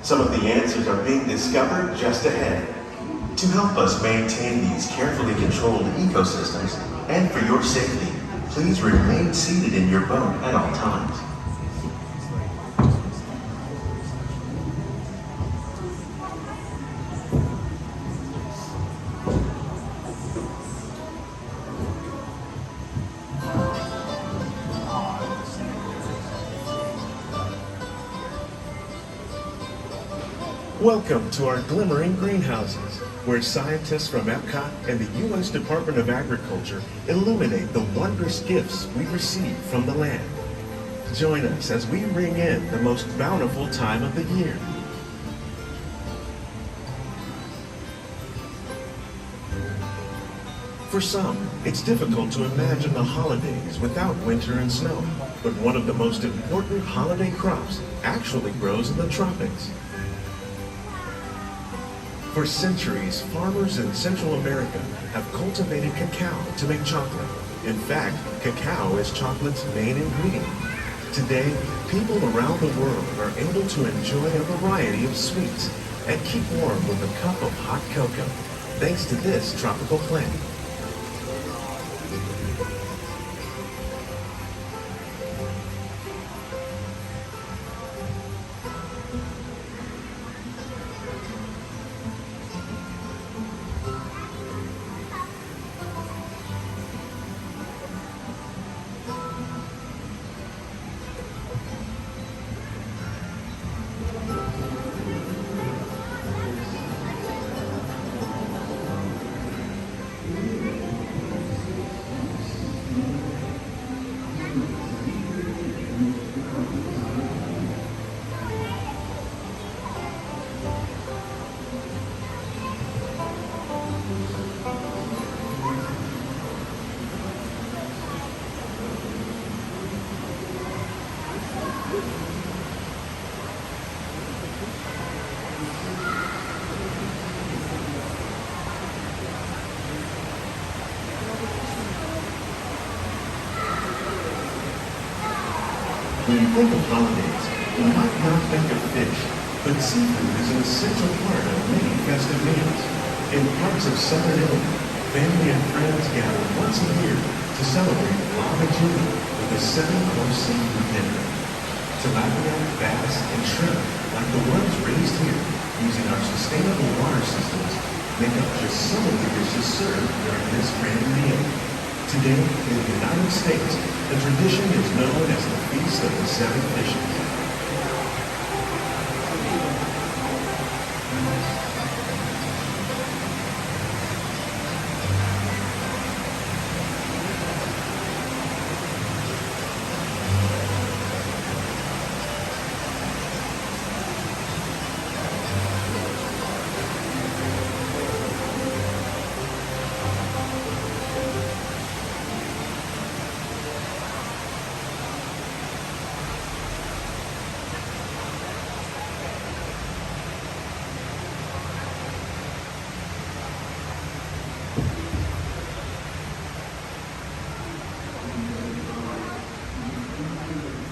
Some of the answers are being discovered just ahead. To help us maintain these carefully controlled ecosystems, and for your safety, please remain seated in your boat at all times. Welcome to our Glimmering greenhouses, where scientists from Epcot and the U.S. Department of Agriculture illuminate the wondrous gifts we receive from the land. Join us as we ring in the most bountiful time of the year. For some, it's difficult to imagine the holidays without winter and snow, but one of the most important holiday crops actually grows in the tropics. For centuries, farmers in Central America have cultivated cacao to make chocolate. In fact, cacao is chocolate's main ingredient. Today, people around the world are able to enjoy a variety of sweets and keep warm with a cup of hot cocoa, thanks to this tropical plant. When you think of holidays, you might not think of fish, but seafood is an essential part of many festive meals. In parts of southern Italy, family and friends gather once a year to celebrate Lava June with a 7-course seafood dinner. Tilapia, bass, and shrimp, like the ones raised here using our sustainable water systems, make up just some of the dishes served during this grand meal. Today, in the United States, the tradition is known as the Feast of the Seven Fishes.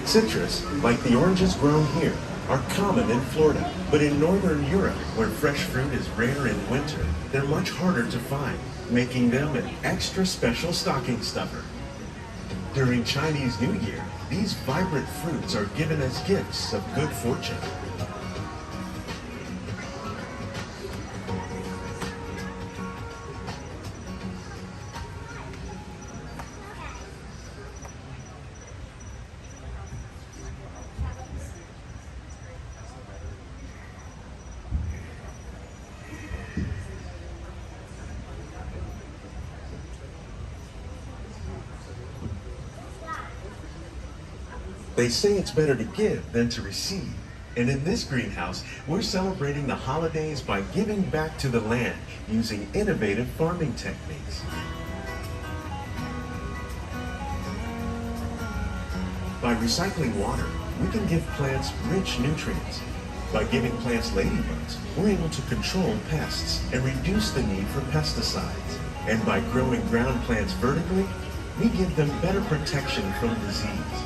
Citrus, like the oranges grown here, are common in Florida, but in Northern Europe, where fresh fruit is rare in winter, they're much harder to find, making them an extra special stocking stuffer. During Chinese New Year, these vibrant fruits are given as gifts of good fortune. They say it's better to give than to receive. And in this greenhouse, we're celebrating the holidays by giving back to the land using innovative farming techniques. By recycling water, we can give plants rich nutrients. By giving plants ladybugs, we're able to control pests and reduce the need for pesticides. And by growing ground plants vertically, we give them better protection from disease.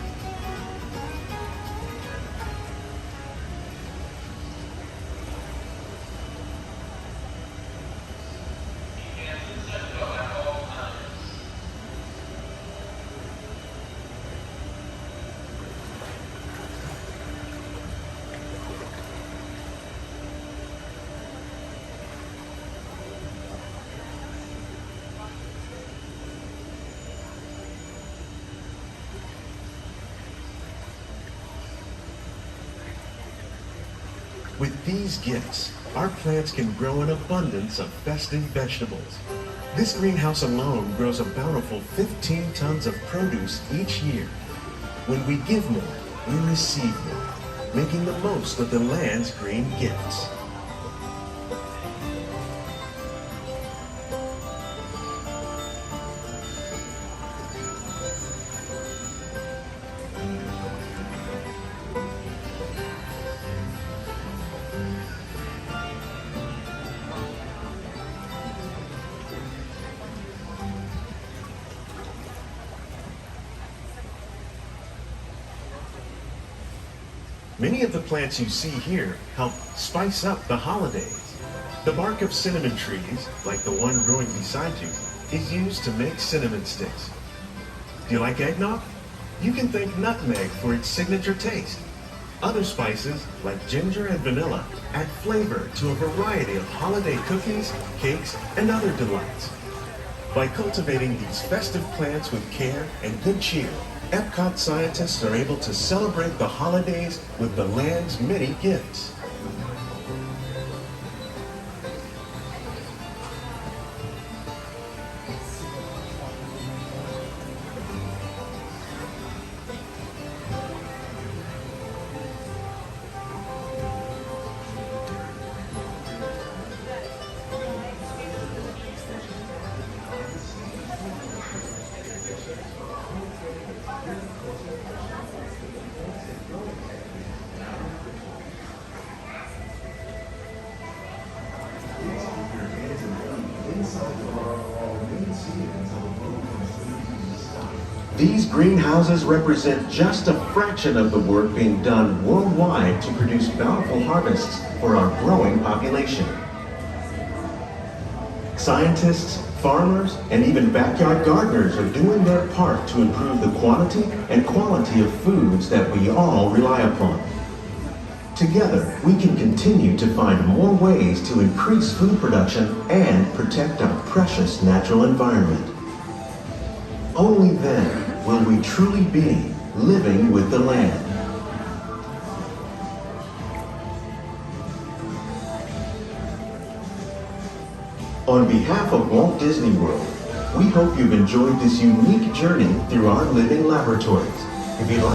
With these gifts, our plants can grow an abundance of festive vegetables. This greenhouse alone grows a bountiful 15 tons of produce each year. When we give more, we receive more, making the most of the land's green gifts. Many of the plants you see here help spice up the holidays. The bark of cinnamon trees, like the one growing beside you, is used to make cinnamon sticks. Do you like eggnog? You can thank nutmeg for its signature taste. Other spices, like ginger and vanilla, add flavor to a variety of holiday cookies, cakes, and other delights. By cultivating these festive plants with care and good cheer, Epcot scientists are able to celebrate the holidays with the land's many gifts. These greenhouses represent just a fraction of the work being done worldwide to produce bountiful harvests for our growing population. Scientists, farmers, and even backyard gardeners are doing their part to improve the quantity and quality of foods that we all rely upon. Together, we can continue to find more ways to increase food production and protect our precious natural environment. Only then will we truly be living with the land. On behalf of Walt Disney World, we hope you've enjoyed this unique journey through our living laboratories. If you'd like